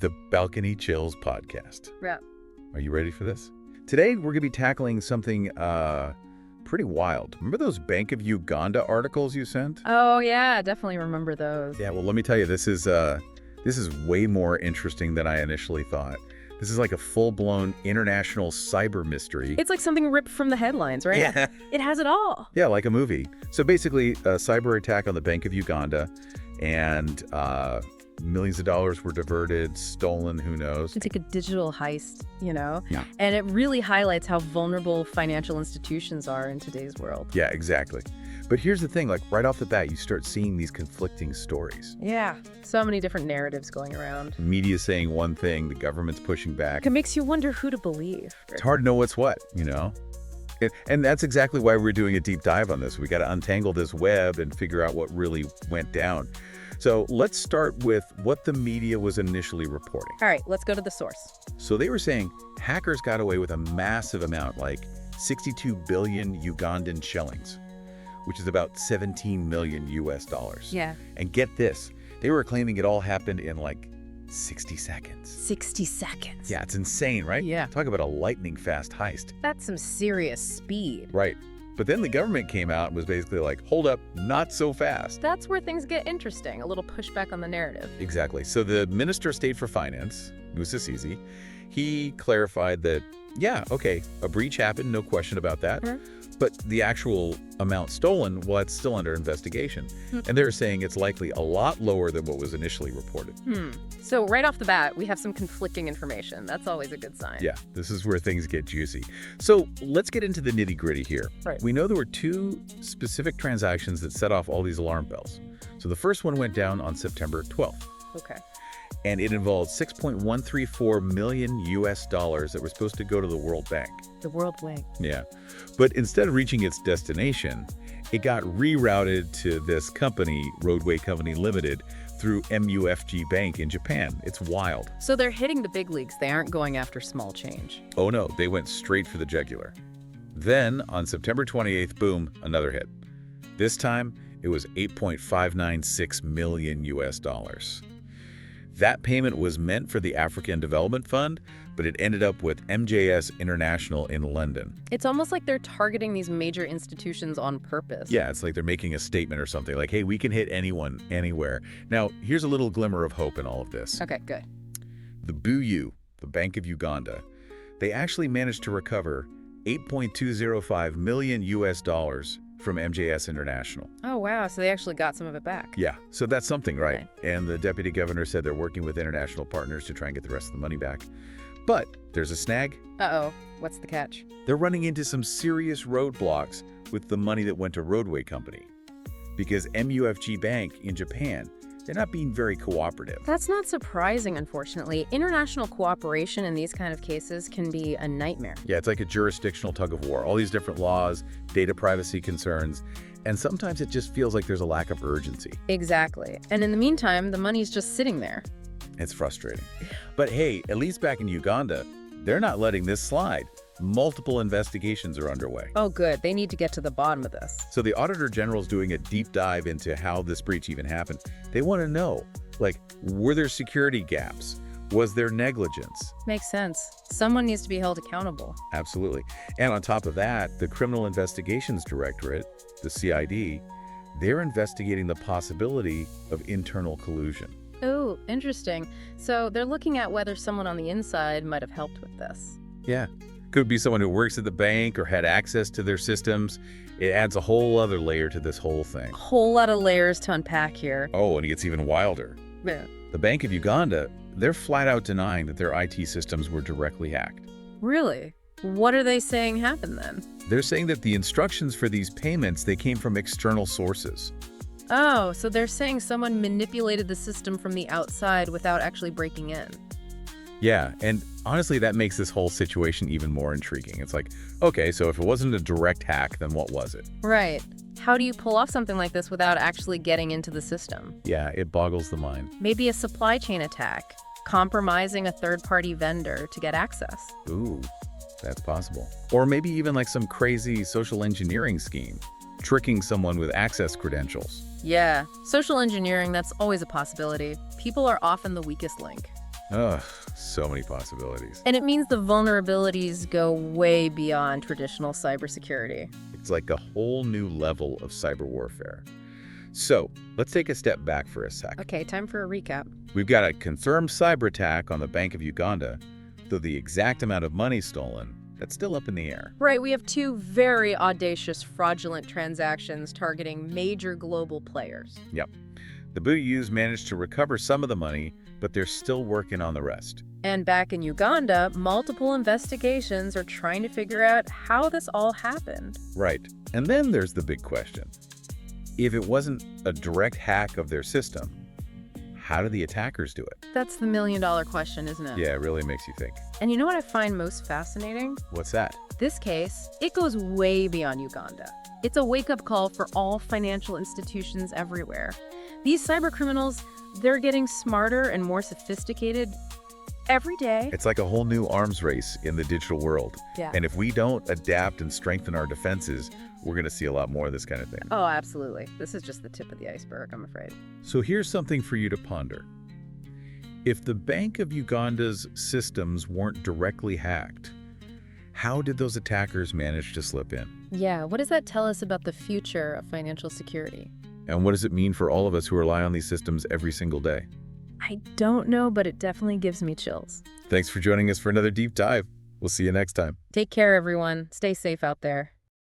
the BalKony Chillz Podcast. Yeah. Are you ready for this? Today, we're going to be tackling something pretty wild. Remember those Bank of Uganda articles you sent? Oh, yeah, definitely remember those. Yeah, well, let me tell you, this is way more interesting than I initially thought. This is like a full-blown international cyber mystery. It's like something ripped from the headlines, right? Yeah. It has it all. Yeah, like a movie. So basically, a cyber attack on the Bank of Uganda, and millions of dollars were diverted, stolen, who knows. It's like a digital heist, you know? Yeah. And it really highlights how vulnerable financial institutions are in today's world. Yeah, exactly. But here's the thing, like right off the bat, you start seeing these conflicting stories. Yeah. So many different narratives going around. Media saying one thing, the government's pushing back. It makes you wonder who to believe. It's hard to know what's what, you know? And that's exactly why we're doing a deep dive on this. We got to untangle this web and figure out what really went down. So let's start with what the media was initially reporting. All right, let's go to the source. So they were saying hackers got away with a massive amount, like 62 billion Ugandan shillings, which is about 17 million US dollars. Yeah. And get this, they were claiming it all happened in like 60 seconds. 60 seconds. Yeah, it's insane, right? Yeah. Talk about a lightning fast heist. That's some serious speed. Right. But then the government came out and was basically like, hold up, not so fast. That's where things get interesting, a little pushback on the narrative. Exactly. So the Minister of State for Finance, Musa Sisi, he clarified that, yeah, okay, a breach happened, no question about that. But the actual amount stolen, well, it's still under investigation. And they're saying it's likely a lot lower than what was initially reported. So right off the bat, we have some conflicting information. That's always a good sign. Yeah, this is where things get juicy. So let's get into the nitty-gritty here. Right. We know there were two specific transactions that set off all these alarm bells. So the first one went down on September 12th. Okay. And it involved 6.134 million US dollars that were supposed to go to the World Bank. The World Bank. Yeah. But instead of reaching its destination, it got rerouted to this company, Roadway Company Limited, through MUFG Bank in Japan. It's wild. So they're hitting the big leagues. They aren't going after small change. Oh no, they went straight for the jugular. Then, on September 28th, boom, another hit. This time, it was 8.596 million US dollars. That payment was meant for the African Development Fund, but it ended up with MJS International in London. It's almost like they're targeting these major institutions on purpose. Yeah, it's like they're making a statement or something, like, hey, we can hit anyone, anywhere. Now, here's a little glimmer of hope in all of this. Okay, good. The BUU, the Bank of Uganda, they actually managed to recover 8.205 million US dollars from MJS International. Oh, wow. So they actually got some of it back. Yeah, so that's something, right? Okay. And the deputy governor said they're working with international partners to try and get the rest of the money back. But there's a snag. Uh-oh. What's the catch? They're running into some serious roadblocks with the money that went to Roadway Company. Because MUFG Bank in Japan, they're not being very cooperative. That's not surprising, unfortunately. International cooperation in these kind of cases can be a nightmare. Yeah, it's like a jurisdictional tug of war. All these different laws, data privacy concerns, and sometimes it just feels like there's a lack of urgency. Exactly. And in the meantime, the money's just sitting there. It's frustrating. But hey, at least back in Uganda, they're not letting this slide. Multiple investigations are underway. Oh, good. They need to get to the bottom of this. So the Auditor General's doing a deep dive into how this breach even happened. They want to know, like, were there security gaps? Was there negligence? Makes sense. Someone needs to be held accountable. Absolutely. And on top of that, the Criminal Investigations Directorate, the CID, they're investigating the possibility of internal collusion. Oh, interesting. So they're looking at whether someone on the inside might have helped with this. Yeah. Could be someone who works at the bank or had access to their systems. It adds a whole other layer to this whole thing. A whole lot of layers to unpack here. Oh, and it gets even wilder. Yeah. The Bank of Uganda, they're flat out denying that their IT systems were directly hacked. Really? What are they saying happened then? They're saying that the instructions for these payments, they came from external sources. Oh, so they're saying someone manipulated the system from the outside without actually breaking in. Yeah, and honestly, that makes this whole situation even more intriguing. It's like, okay, so if it wasn't a direct hack, then what was it? Right. How do you pull off something like this without actually getting into the system? Yeah, it boggles the mind. Maybe a supply chain attack, compromising a third-party vendor to get access. Ooh, that's possible. Or maybe even like some crazy social engineering scheme, tricking someone with access credentials. Yeah, social engineering, that's always a possibility. People are often the weakest link. Ugh, so many possibilities. And it means the vulnerabilities go way beyond traditional cybersecurity. It's like a whole new level of cyber warfare. So, let's take a step back for a sec. Okay, time for a recap. We've got a confirmed cyber attack on the Bank of Uganda, though the exact amount of money stolen, that's still up in the air. Right, we have two very audacious fraudulent transactions targeting major global players. Yep. The BUUs managed to recover some of the money, but they're still working on the rest. And back in Uganda, multiple investigations are trying to figure out how this all happened. Right. And then there's the big question. If it wasn't a direct hack of their system, how did the attackers do it? That's the million-dollar question, isn't it? Yeah, it really makes you think. And you know what I find most fascinating? What's that? This case, it goes way beyond Uganda. It's a wake-up call for all financial institutions everywhere. These cybercriminals, they're getting smarter and more sophisticated every day. It's like a whole new arms race in the digital world. Yeah. And if we don't adapt and strengthen our defenses, we're going to see a lot more of this kind of thing. Oh, absolutely. This is just the tip of the iceberg, I'm afraid. So here's something for you to ponder. If the Bank of Uganda's systems weren't directly hacked, how did those attackers manage to slip in? Yeah, what does that tell us about the future of financial security? And what does it mean for all of us who rely on these systems every single day? I don't know, but it definitely gives me chills. Thanks for joining us for another deep dive. We'll see you next time. Take care, everyone. Stay safe out there.